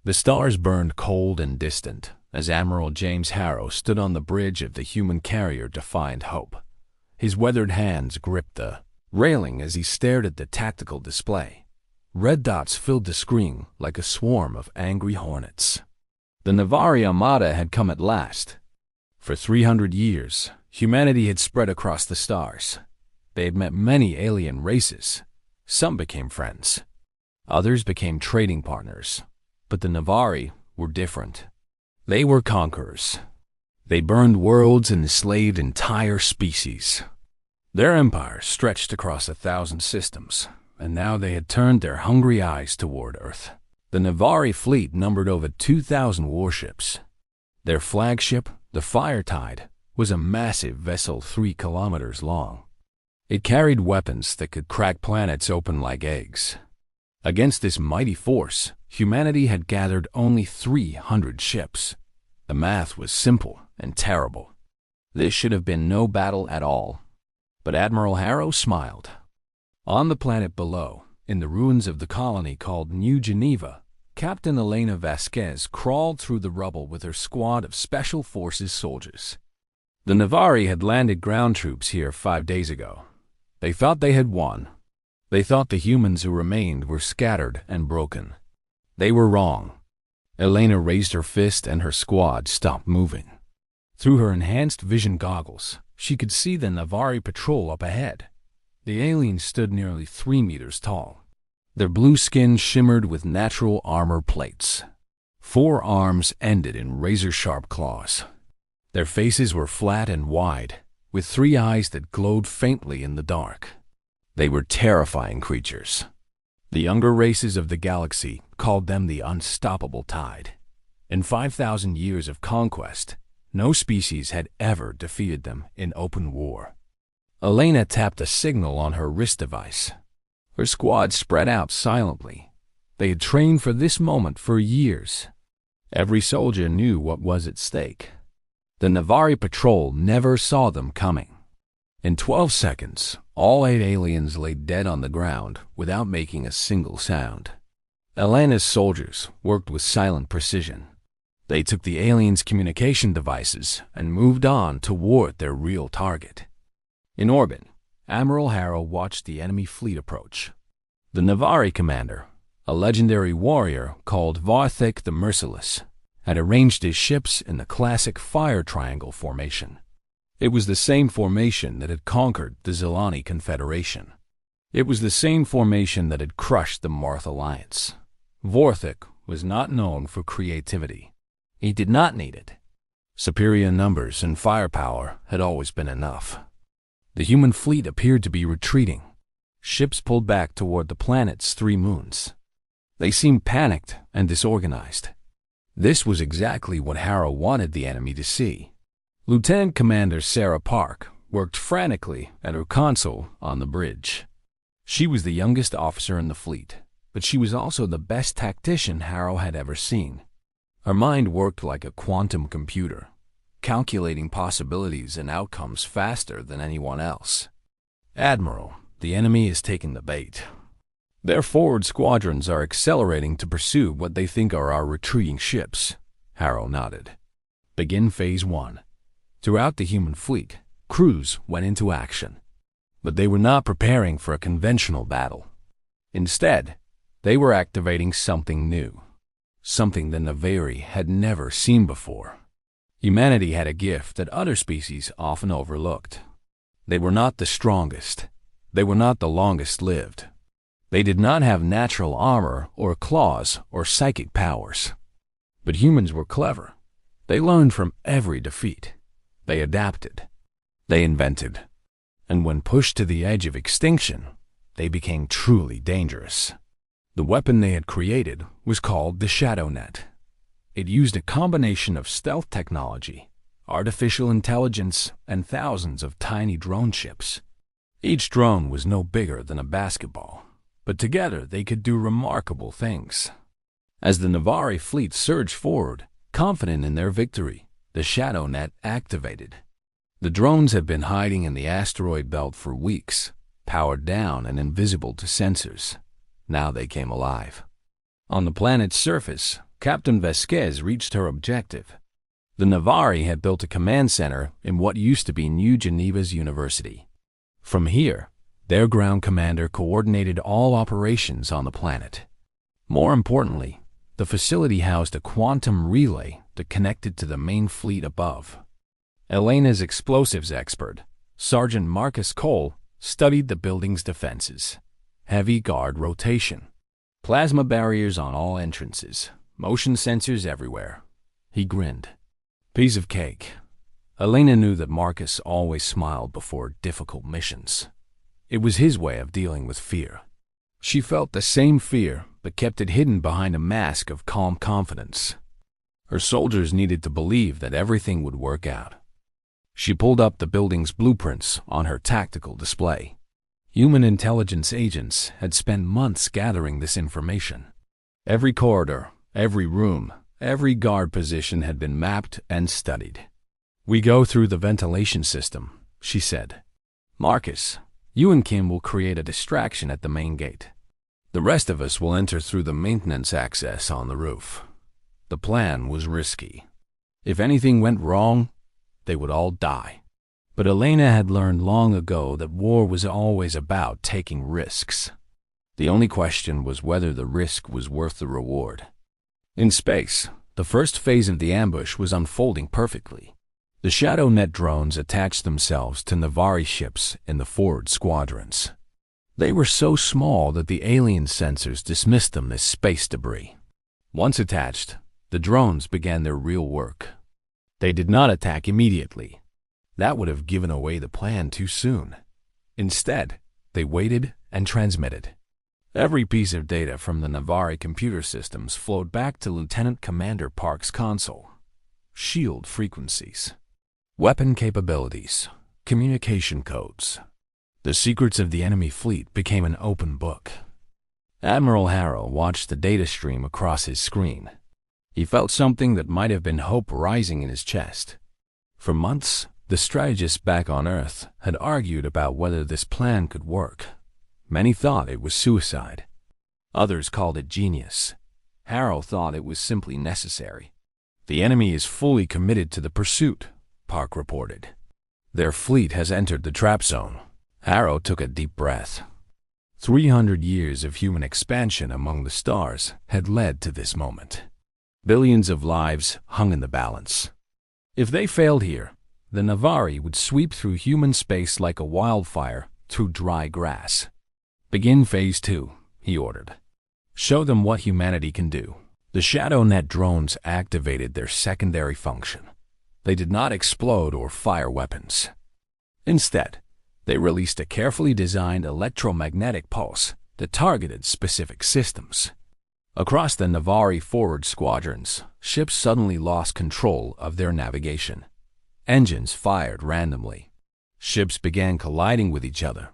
The stars burned cold and distant as Admiral James Harrow stood on the bridge of the human carrier to find hope. His weathered hands gripped the railing as he stared at the tactical display. Red dots filled the screen like a swarm of angry hornets. The Navari Armada had come at last. For 300 years, humanity had spread across the stars. They had met many alien races. Some became friends. Others became trading partners. But the Navari were different. They were conquerors. They burned worlds and enslaved entire species. Their empire stretched across 1,000 systems, and now they had turned their hungry eyes toward Earth. The Navari fleet numbered over 2,000 warships. Their flagship, the Firetide, was a massive vessel 3 kilometers long. It carried weapons that could crack planets open like eggs. Against this mighty force, humanity had gathered only 300 ships. The math was simple and terrible. This should have been no battle at all. But Admiral Harrow smiled. On the planet below, in the ruins of the colony called New Geneva, Captain Elena Vasquez crawled through the rubble with her squad of Special Forces soldiers. The Navari had landed ground troops here 5 days ago. They thought they had won. They thought the humans who remained were scattered and broken. They were wrong. Elena raised her fist and her squad stopped moving. Through her enhanced vision goggles, she could see the Navari patrol up ahead. The aliens stood nearly 3 meters tall. Their blue skin shimmered with natural armor plates. 4 arms ended in razor-sharp claws. Their faces were flat and wide, with 3 eyes that glowed faintly in the dark. They were terrifying creatures. The younger races of the galaxy called them the Unstoppable Tide. In 5,000 years of conquest, no species had ever defeated them in open war. Elena tapped a signal on her wrist device. Her squad spread out silently. They had trained for this moment for years. Every soldier knew what was at stake. The Navari patrol never saw them coming. In 12 seconds, all 8 aliens lay dead on the ground without making a single sound. Elena's soldiers worked with silent precision. They took the aliens' communication devices and moved on toward their real target. In orbit, Admiral Harrow watched the enemy fleet approach. The Navari commander, a legendary warrior called Varthik the Merciless, had arranged his ships in the classic fire triangle formation. It was the same formation that had conquered the Zelani Confederation. It was the same formation that had crushed the Marth Alliance. Vorthik was not known for creativity. He did not need it. Superior numbers and firepower had always been enough. The human fleet appeared to be retreating. Ships pulled back toward the planet's 3 moons. They seemed panicked and disorganized. This was exactly what Harrow wanted the enemy to see. Lieutenant Commander Sarah Park worked frantically at her console on the bridge. She was the youngest officer in the fleet, but she was also the best tactician Harrow had ever seen. Her mind worked like a quantum computer, calculating possibilities and outcomes faster than anyone else. "Admiral, the enemy is taking the bait. Their forward squadrons are accelerating to pursue what they think are our retreating ships," Harrow nodded. "Begin Phase 1. Throughout the human fleet, crews went into action. But they were not preparing for a conventional battle. Instead, they were activating something new, something the Navari had never seen before. Humanity had a gift that other species often overlooked. They were not the strongest. They were not the longest lived. They did not have natural armor or claws or psychic powers. But humans were clever. They learned from every defeat. They adapted. They invented. And when pushed to the edge of extinction, they became truly dangerous. The weapon they had created was called the Shadow Net. It used a combination of stealth technology, artificial intelligence, and thousands of tiny drone ships. Each drone was no bigger than a basketball, but together they could do remarkable things. As the Navari fleet surged forward, confident in their victory, the Shadow Net activated. The drones had been hiding in the asteroid belt for weeks, powered down and invisible to sensors. Now they came alive. On the planet's surface, Captain Vasquez reached her objective. The Navari had built a command center in what used to be New Geneva's university. From here, their ground commander coordinated all operations on the planet. More importantly, the facility housed a quantum relay that connected to the main fleet above. Elena's explosives expert, Sergeant Marcus Cole, studied the building's defenses. Heavy guard rotation, plasma barriers on all entrances, motion sensors everywhere. He grinned. Piece of cake. Elena knew that Marcus always smiled before difficult missions. It was his way of dealing with fear. She felt the same fear, but kept it hidden behind a mask of calm confidence. Her soldiers needed to believe that everything would work out. She pulled up the building's blueprints on her tactical display. Human intelligence agents had spent months gathering this information. Every corridor, every room, every guard position had been mapped and studied. "We go through the ventilation system," she said. "Marcus, you and Kim will create a distraction at the main gate. The rest of us will enter through the maintenance access on the roof." The plan was risky. If anything went wrong, they would all die. But Elena had learned long ago that war was always about taking risks. The only question was whether the risk was worth the reward. In space, the first phase of the ambush was unfolding perfectly. The Shadow Net drones attached themselves to Navari ships in the forward squadrons. They were so small that the alien sensors dismissed them as space debris. Once attached, the drones began their real work. They did not attack immediately. That would have given away the plan too soon. Instead, they waited and transmitted. Every piece of data from the Navari computer systems flowed back to Lieutenant Commander Park's console. Shield frequencies, weapon capabilities, communication codes. The secrets of the enemy fleet became an open book. Admiral Harrow watched the data stream across his screen. He felt something that might have been hope rising in his chest. For months, the strategists back on Earth had argued about whether this plan could work. Many thought it was suicide. Others called it genius. Harrow thought it was simply necessary. "The enemy is fully committed to the pursuit," Park reported. "Their fleet has entered the trap zone." Harrow took a deep breath. 300 years of human expansion among the stars had led to this moment. Billions of lives hung in the balance. If they failed here, the Navari would sweep through human space like a wildfire through dry grass. "Begin Phase 2, he ordered. "Show them what humanity can do." The Shadow Net drones activated their secondary function. They did not explode or fire weapons. Instead, they released a carefully designed electromagnetic pulse that targeted specific systems. Across the Navari forward squadrons, ships suddenly lost control of their navigation. Engines fired randomly. Ships began colliding with each other.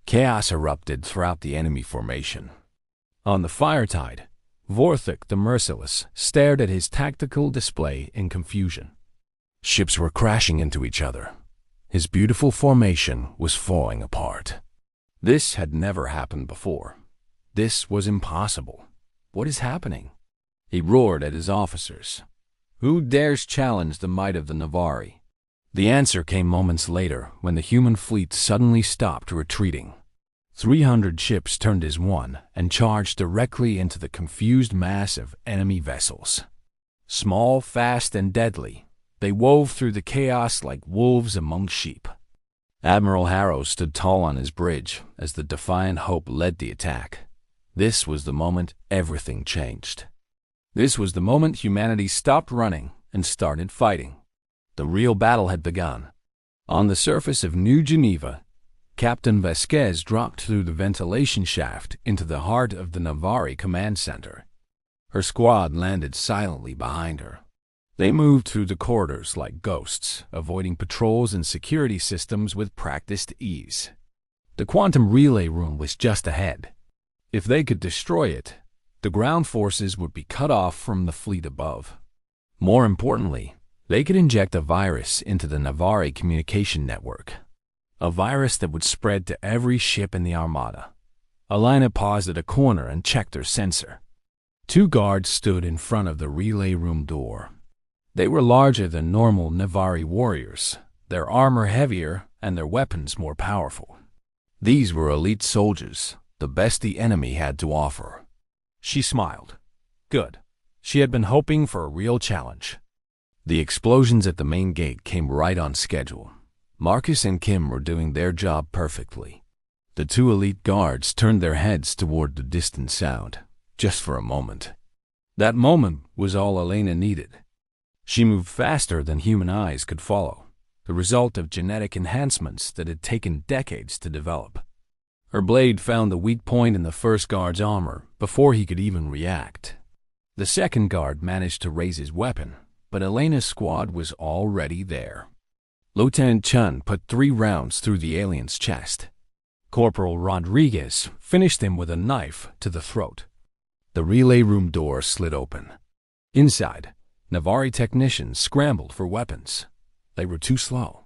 Chaos erupted throughout the enemy formation. On the Firetide, Vorthik the Merciless stared at his tactical display in confusion. Ships were crashing into each other. His beautiful formation was falling apart. This had never happened before. This was impossible. What is happening? He roared at his officers. Who dares challenge the might of the Navari? The answer came moments later when the human fleet suddenly stopped retreating. 300 ships turned as one and charged directly into the confused mass of enemy vessels. Small, fast, and deadly, they wove through the chaos like wolves among sheep. Admiral Harrow stood tall on his bridge as the Defiant Hope led the attack. This was the moment everything changed. This was the moment humanity stopped running and started fighting. The real battle had begun. On the surface of New Geneva, Captain Vasquez dropped through the ventilation shaft into the heart of the Navari command center. Her squad landed silently behind her. They moved through the corridors like ghosts, avoiding patrols and security systems with practiced ease. The quantum relay room was just ahead. If they could destroy it, the ground forces would be cut off from the fleet above. More importantly, they could inject a virus into the Navari communication network. A virus that would spread to every ship in the Armada. Alina paused at a corner and checked her sensor. Two guards stood in front of the relay room door. They were larger than normal Navari warriors, their armor heavier and their weapons more powerful. These were elite soldiers, the best the enemy had to offer. She smiled. Good. She had been hoping for a real challenge. The explosions at the main gate came right on schedule. Marcus and Kim were doing their job perfectly. The two elite guards turned their heads toward the distant sound, just for a moment. That moment was all Elena needed. She moved faster than human eyes could follow, the result of genetic enhancements that had taken decades to develop. Her blade found the weak point in the first guard's armor before he could even react. The second guard managed to raise his weapon, but Elena's squad was already there. Lieutenant Chun put 3 rounds through the alien's chest. Corporal Rodriguez finished him with a knife to the throat. The relay room door slid open. Inside, Navari technicians scrambled for weapons. They were too slow.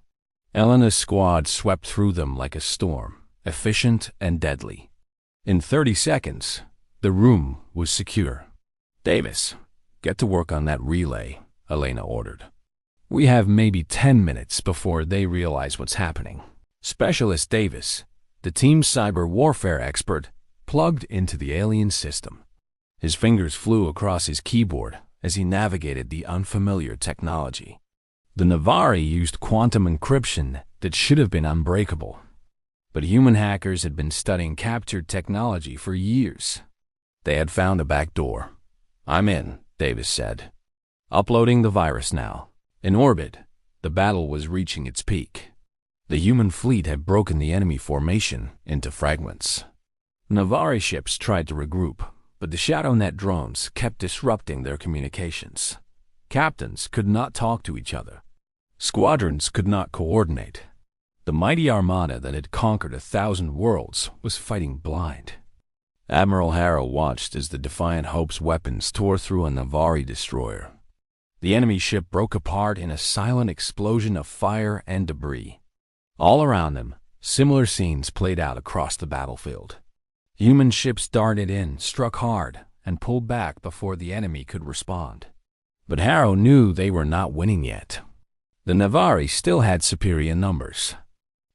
Elena's squad swept through them like a storm, efficient and deadly. In 30 seconds, the room was secure. Davis, get to work on that relay, Elena ordered. We have maybe 10 minutes before they realize what's happening. Specialist Davis, the team's cyber warfare expert, plugged into the alien system. His fingers flew across his keyboard as he navigated the unfamiliar technology. The Navari used quantum encryption that should have been unbreakable. But human hackers had been studying captured technology for years. They had found a back door. I'm in, Davis said. Uploading the virus now. In orbit, the battle was reaching its peak. The human fleet had broken the enemy formation into fragments. Navari ships tried to regroup, but the ShadowNet drones kept disrupting their communications. Captains could not talk to each other. Squadrons could not coordinate. The mighty Armada that had conquered 1,000 worlds was fighting blind. Admiral Harrow watched as the Defiant Hope's weapons tore through a Navari destroyer. The enemy ship broke apart in a silent explosion of fire and debris. All around them, similar scenes played out across the battlefield. Human ships darted in, struck hard, and pulled back before the enemy could respond. But Harrow knew they were not winning yet. The Navari still had superior numbers.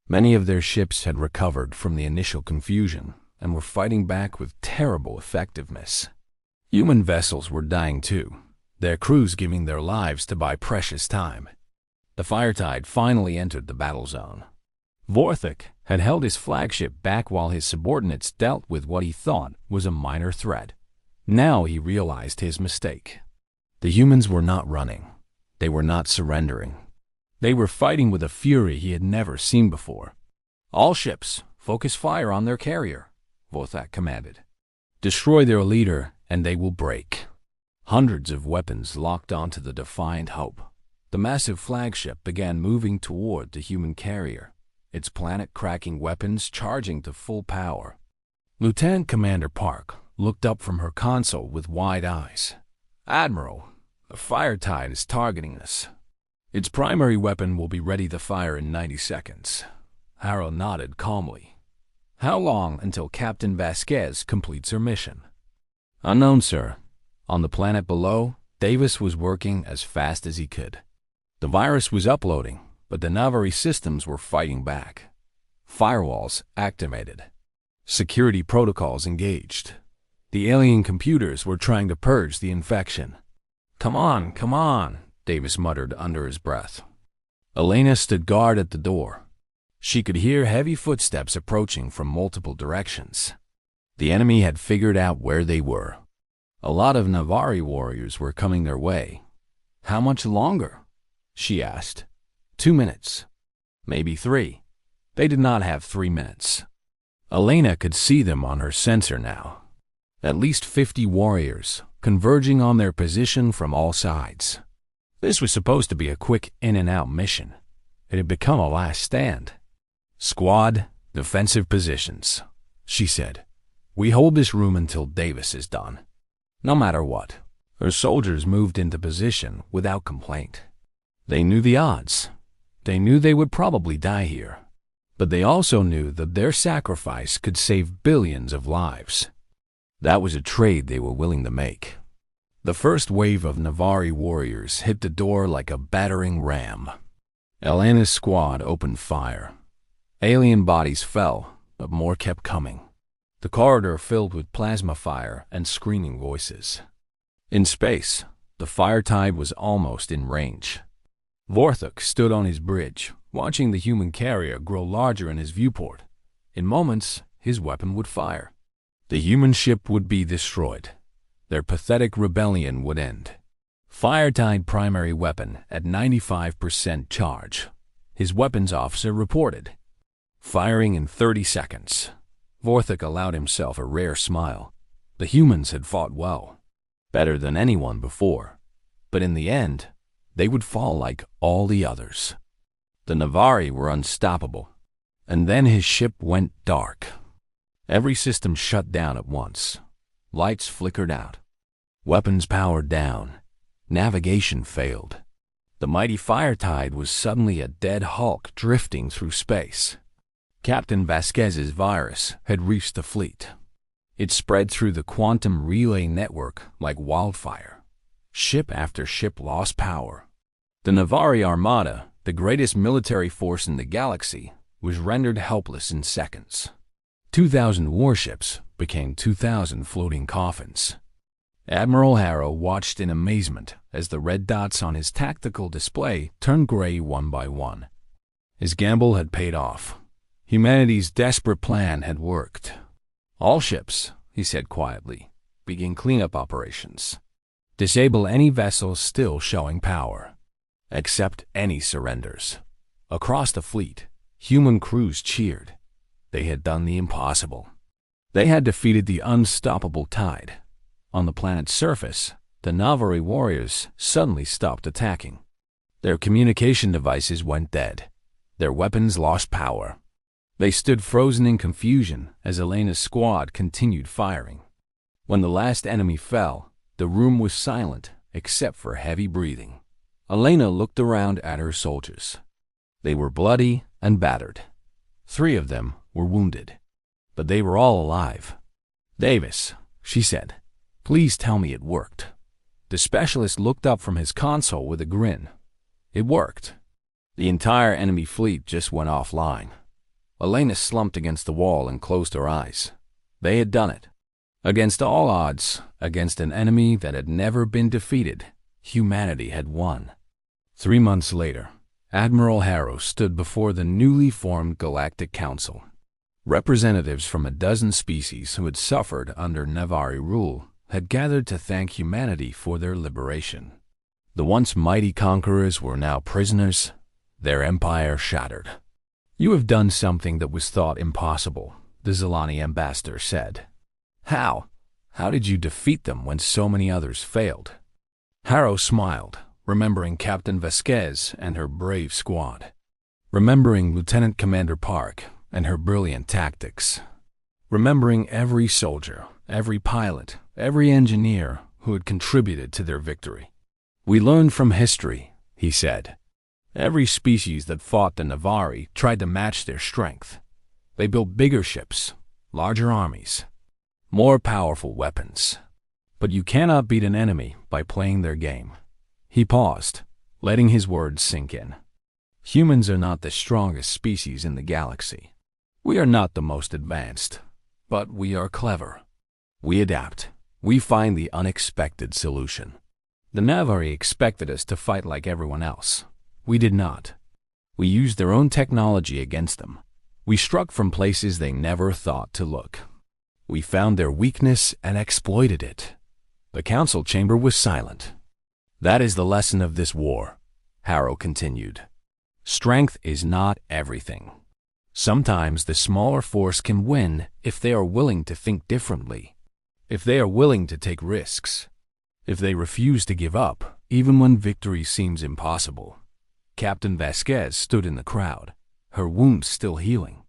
Many of their ships had recovered from the initial confusion and were fighting back with terrible effectiveness. Human vessels were dying too, their crews giving their lives to buy precious time. The Firetide finally entered the battle zone. Vorthik had held his flagship back while his subordinates dealt with what he thought was a minor threat. Now he realized his mistake. The humans were not running. They were not surrendering. They were fighting with a fury he had never seen before. All ships, focus fire on their carrier, Vorthik commanded. Destroy their leader, and they will break. Hundreds of weapons locked onto the Defiant Hope. The massive flagship began moving toward the human carrier, its planet-cracking weapons charging to full power. Lieutenant Commander Park looked up from her console with wide eyes. Admiral, the Firetide is targeting us. Its primary weapon will be ready to fire in 90 seconds. Harrow nodded calmly. How long until Captain Vasquez completes her mission? Unknown, sir. On the planet below, Davis was working as fast as he could. The virus was uploading, but the Navari systems were fighting back. Firewalls activated. Security protocols engaged. The alien computers were trying to purge the infection. Come on, Davis muttered under his breath. Elena stood guard at the door. She could hear heavy footsteps approaching from multiple directions. The enemy had figured out where they were. A lot of Navari warriors were coming their way. How much longer? She asked. 2 minutes. Maybe 3. They did not have 3 minutes. Elena could see them on her sensor now. At least 50 warriors, converging on their position from all sides. This was supposed to be a quick in-and-out mission. It had become a last stand. Squad, defensive positions, she said. We hold this room until Davis is done. No matter what, her soldiers moved into position without complaint. They knew the odds. They knew they would probably die here. But they also knew that their sacrifice could save billions of lives. That was a trade they were willing to make. The first wave of Navari warriors hit the door like a battering ram. Elena's squad opened fire. Alien bodies fell, but more kept coming. The corridor filled with plasma fire and screaming voices. In space, the fire tide was almost in range. Vorthok stood on his bridge, watching the human carrier grow larger in his viewport. In moments, his weapon would fire. The human ship would be destroyed. Their pathetic rebellion would end. Firetide primary weapon at 95% charge. His weapons officer reported. Firing in 30 seconds. Vorthok allowed himself a rare smile. The humans had fought well. Better than anyone before. But in the end, they would fall like all the others. The Navari were unstoppable. And then his ship went dark. Every system shut down at once. Lights flickered out. Weapons powered down. Navigation failed. The mighty Firetide was suddenly a dead hulk drifting through space. Captain Vasquez's virus had reached the fleet. It spread through the quantum relay network like wildfire. Ship after ship lost power. The Navari Armada, the greatest military force in the galaxy, was rendered helpless in seconds. 2,000 warships became 2,000 floating coffins. Admiral Harrow watched in amazement as the red dots on his tactical display turned gray one by one. His gamble had paid off. Humanity's desperate plan had worked. All ships, he said quietly, begin cleanup operations. Disable any vessels still showing power. Accept any surrenders. Across the fleet, human crews cheered. They had done the impossible. They had defeated the unstoppable tide. On the planet's surface, the Navari warriors suddenly stopped attacking. Their communication devices went dead. Their weapons lost power. They stood frozen in confusion as Elena's squad continued firing. When the last enemy fell, the room was silent except for heavy breathing. Elena looked around at her soldiers. They were bloody and battered. 3 of them were wounded, but they were all alive. "Davis," she said, "please tell me it worked." The specialist looked up from his console with a grin. It worked. The entire enemy fleet just went offline. Elena slumped against the wall and closed her eyes. They had done it. Against all odds, against an enemy that had never been defeated, humanity had won. 3 months later, Admiral Harrow stood before the newly formed Galactic Council. Representatives from a dozen species who had suffered under Navari rule had gathered to thank humanity for their liberation. The once mighty conquerors were now prisoners, their empire shattered. "You have done something that was thought impossible," the Zilani ambassador said. "How? How did you defeat them when so many others failed?" Harrow smiled, remembering Captain Vasquez and her brave squad. Remembering Lieutenant Commander Park and her brilliant tactics. Remembering every soldier, every pilot, every engineer who had contributed to their victory. "We learned from history," he said. "Every species that fought the Navari tried to match their strength. They built bigger ships, larger armies, more powerful weapons. But you cannot beat an enemy by playing their game." He paused, letting his words sink in. "Humans are not the strongest species in the galaxy. We are not the most advanced, but we are clever. We adapt. We find the unexpected solution. The Navari expected us to fight like everyone else. We did not. We used their own technology against them. We struck from places they never thought to look. We found their weakness and exploited it." The council chamber was silent. "That is the lesson of this war," Harrow continued. "Strength is not everything. Sometimes the smaller force can win if they are willing to think differently, if they are willing to take risks, if they refuse to give up even when victory seems impossible." Captain Vasquez stood in the crowd, her wounds still healing.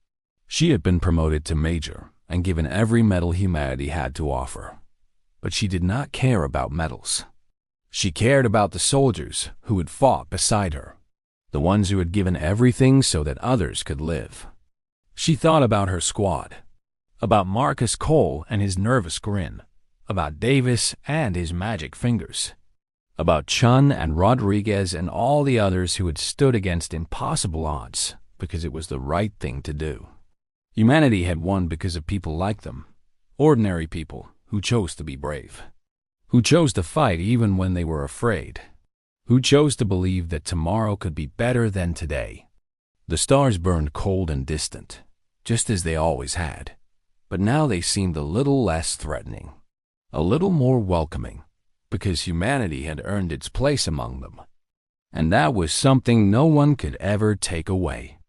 She had been promoted to major and given every medal humanity had to offer. But she did not care about medals. She cared about the soldiers who had fought beside her, the ones who had given everything so that others could live. She thought about her squad. about Marcus Cole and his nervous grin, about Davis and his magic fingers, about Chun and Rodriguez and all the others who had stood against impossible odds because it was the right thing to do. Humanity had won because of people like them, ordinary people who chose to be brave, who chose to fight even when they were afraid, who chose to believe that tomorrow could be better than today. The stars burned cold and distant, just as they always had, but now they seemed a little less threatening, a little more welcoming, because humanity had earned its place among them. And that was something no one could ever take away.